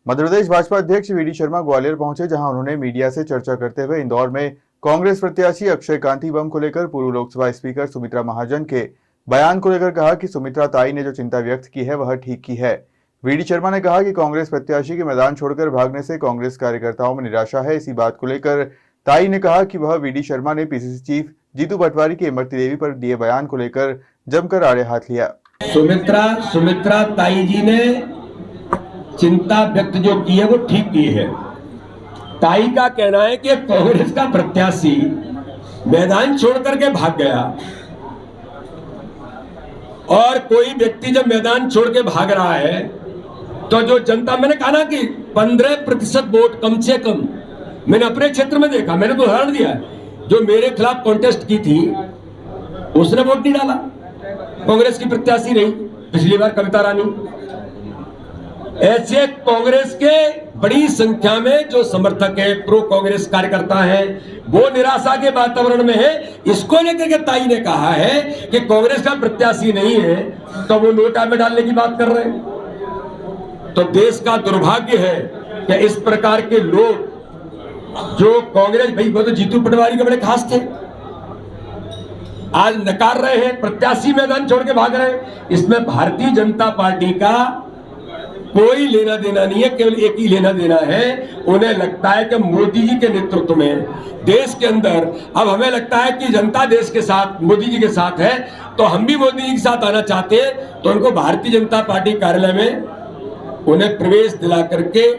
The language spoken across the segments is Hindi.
मध्य प्रदेश भाजपा अध्यक्ष वीडी शर्मा ग्वालियर पहुंचे, जहां उन्होंने मीडिया से चर्चा करते हुए इंदौर में कांग्रेस प्रत्याशी अक्षय कांति बम को लेकर पूर्व लोकसभा स्पीकर सुमित्रा महाजन के बयान को लेकर कहा कि सुमित्रा ताई ने जो चिंता व्यक्त की है वह ठीक की है। वीडी शर्मा ने कहा कि कांग्रेस प्रत्याशी के मैदान छोड़कर भागने से कांग्रेस कार्यकर्ताओं में निराशा है। इसी बात को लेकर ताई ने कहा कि वह वीडी शर्मा ने पीसीसी चीफ जीतू पटवारी की इमरती देवी पर दिए बयान को लेकर जमकर आड़े हाथ लिया। सुमित्रा ताई जी ने चिंता व्यक्त जो की है वो ठीक की है। ताई का कहना है कि कांग्रेस का प्रत्याशी मैदान छोड़ करके भाग गया, और कोई व्यक्ति जब मैदान छोड़ के भाग रहा है तो जो जनता, मैंने कहा ना कि 15% वोट कम से कम मैंने अपने क्षेत्र में देखा, मैंने तो उदाहरण दिया, जो मेरे खिलाफ कॉन्टेस्ट की थी उसने वोट नहीं डाला, कांग्रेस की प्रत्याशी रही पिछली बार कविता रानी। ऐसे कांग्रेस के बड़ी संख्या में जो समर्थक है, प्रो कांग्रेस कार्यकर्ता हैं, वो निराशा के वातावरण में है। इसको लेकर के ताई ने कहा है कि कांग्रेस का प्रत्याशी नहीं है तो वो नोटा में डालने की बात कर रहे हैं। तो देश का दुर्भाग्य है कि इस प्रकार के लोग जो कांग्रेस, भाई वो तो जीतू पटवारी के बड़े खास थे, आज नकार रहे हैं, प्रत्याशी मैदान छोड़ के भाग रहे हैं। इसमें भारतीय जनता पार्टी का कोई लेना देना नहीं है, केवल एक ही लेना देना है। उन्हें लगता है कि मोदी जी के नेतृत्व में देश के अंदर, अब हमें लगता है कि जनता देश के साथ, मोदी जी के साथ है, तो हम भी मोदी जी के साथ आना चाहते हैं। तो उनको भारतीय जनता पार्टी कार्यालय में उन्हें प्रवेश दिला करके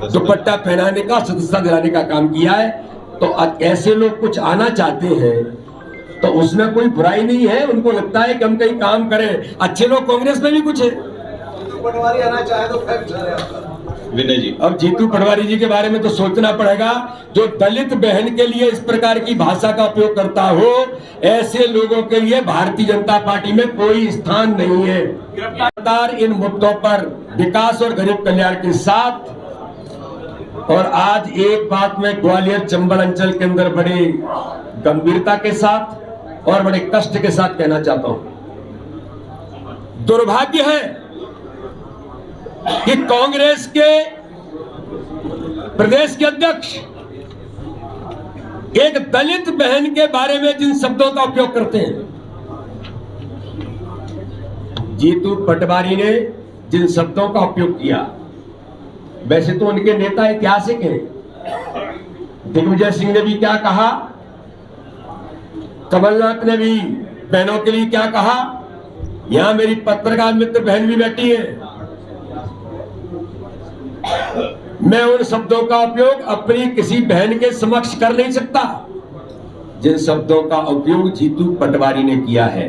दुपट्टा पहनाने का, सदस्यता दिलाने का काम किया है। तो ऐसे लोग कुछ आना चाहते हैं तो उसमें कोई बुराई नहीं है। उनको लगता है कि हम कहीं काम करें, अच्छे लोग कांग्रेस में भी कुछ है। पटवारी आना चाहे तो विनय जी, अब जीतू पटवारी जी के बारे में तो सोचना पड़ेगा। जो दलित बहन के लिए इस प्रकार की भाषा का उपयोग करता हो, ऐसे लोगों के लिए भारतीय जनता पार्टी में कोई स्थान नहीं है। लगातार इन मुद्दों पर विकास और गरीब कल्याण के साथ, और आज एक बात मैं ग्वालियर चंबल अंचल के अंदर बड़ी गंभीरता के साथ और बड़े कष्ट के साथ कहना चाहता हूं। दुर्भाग्य है कि कांग्रेस के प्रदेश के अध्यक्ष एक दलित बहन के बारे में जिन शब्दों का उपयोग करते हैं, जीतू पटवारी ने जिन शब्दों का उपयोग किया, वैसे तो उनके नेता ऐतिहासिक हैं। दिग्विजय सिंह ने भी क्या कहा, कमलनाथ ने भी बहनों के लिए क्या कहा, यहां मेरी पत्रकार मित्र बहन भी बैठी है। मैं उन शब्दों का उपयोग अपनी किसी बहन के समक्ष कर नहीं सकता जिन शब्दों का उपयोग जीतू पटवारी ने किया है।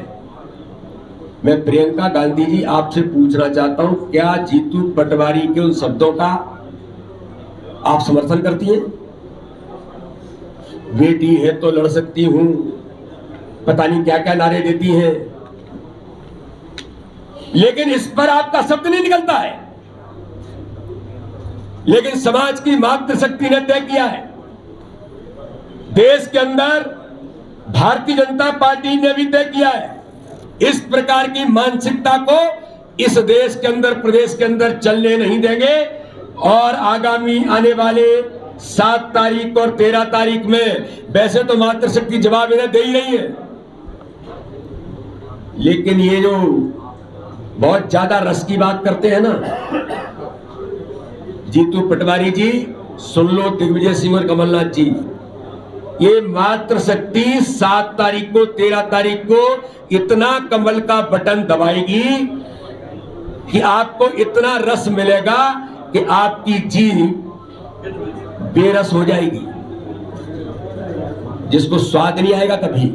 मैं प्रियंका गांधी जी आपसे पूछना चाहता हूं, क्या जीतू पटवारी के उन शब्दों का आप समर्थन करती हैं? बेटी है तो लड़ सकती हूं, पता नहीं क्या क्या नारे देती हैं, लेकिन इस पर आपका शब्द नहीं निकलता है। लेकिन समाज की मातृशक्ति ने तय किया है, देश के अंदर भारतीय जनता पार्टी ने भी तय किया है, इस प्रकार की मानसिकता को इस देश के अंदर, प्रदेश के अंदर चलने नहीं देंगे। और आगामी आने वाले 7 तारीख और 13 तारीख में, वैसे तो मातृशक्ति जवाब इन्हें दे ही रही है, लेकिन ये जो बहुत ज्यादा रस की बात करते हैं ना, जीतू पटवारी जी सुन लो, दिग्विजय सिंह और कमलनाथ जी, ये मातृशक्ति 7 तारीख को, 13 तारीख को इतना कमल का बटन दबाएगी कि आपको इतना रस मिलेगा कि आपकी जीभ बेरस हो जाएगी। जिसको स्वाद नहीं आएगा कभी,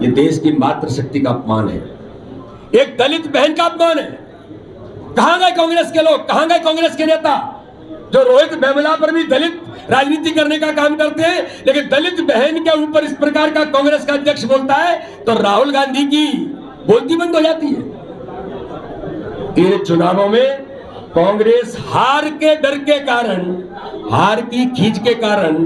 ये देश की मातृशक्ति का अपमान है, एक दलित बहन का अपमान है। कहां गए कांग्रेस के लोग, कहां गए कांग्रेस के नेता जो रोहित वेमुला पर भी दलित राजनीति करने का काम करते हैं, लेकिन दलित बहन के ऊपर इस प्रकार का कांग्रेस का अध्यक्ष बोलता है तो राहुल गांधी की बोलती बंद हो जाती है। इन चुनावों में कांग्रेस हार के डर के कारण, हार की खींच के कारण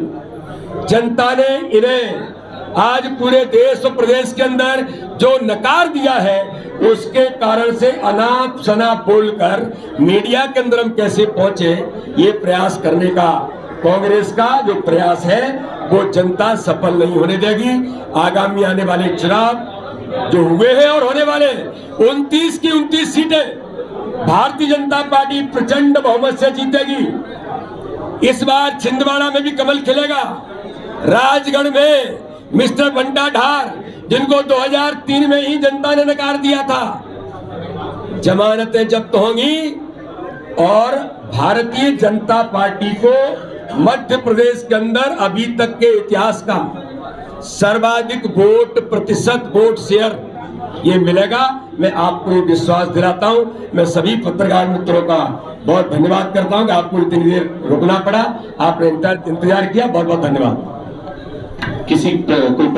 जनता ने इन्हें आज पूरे देश और प्रदेश के अंदर जो नकार दिया है, उसके कारण से अनाप शनाप बोलकर मीडिया के अंदर हम कैसे पहुंचे, ये प्रयास करने का कांग्रेस का जो प्रयास है वो जनता सफल नहीं होने देगी। आगामी आने वाले चुनाव जो हुए हैं और होने वाले 29 की 29 सीटें भारतीय जनता पार्टी प्रचंड बहुमत से जीतेगी। इस बार छिंदवाड़ा में भी कमल खिलेगा। राजगढ़ में मिस्टर बंटा ढार, जिनको 2003 में ही जनता ने नकार दिया था, जमानतें जब्त होंगी और भारतीय जनता पार्टी को मध्य प्रदेश के अंदर अभी तक के इतिहास का सर्वाधिक वोट प्रतिशत वोट शेयर ये मिलेगा। मैं आपको ये विश्वास दिलाता हूं। मैं सभी पत्रकार मित्रों का बहुत धन्यवाद करता हूं कि आपको इतनी देर रुकना पड़ा, आपने इंतजार किया। बहुत बहुत धन्यवाद। कोई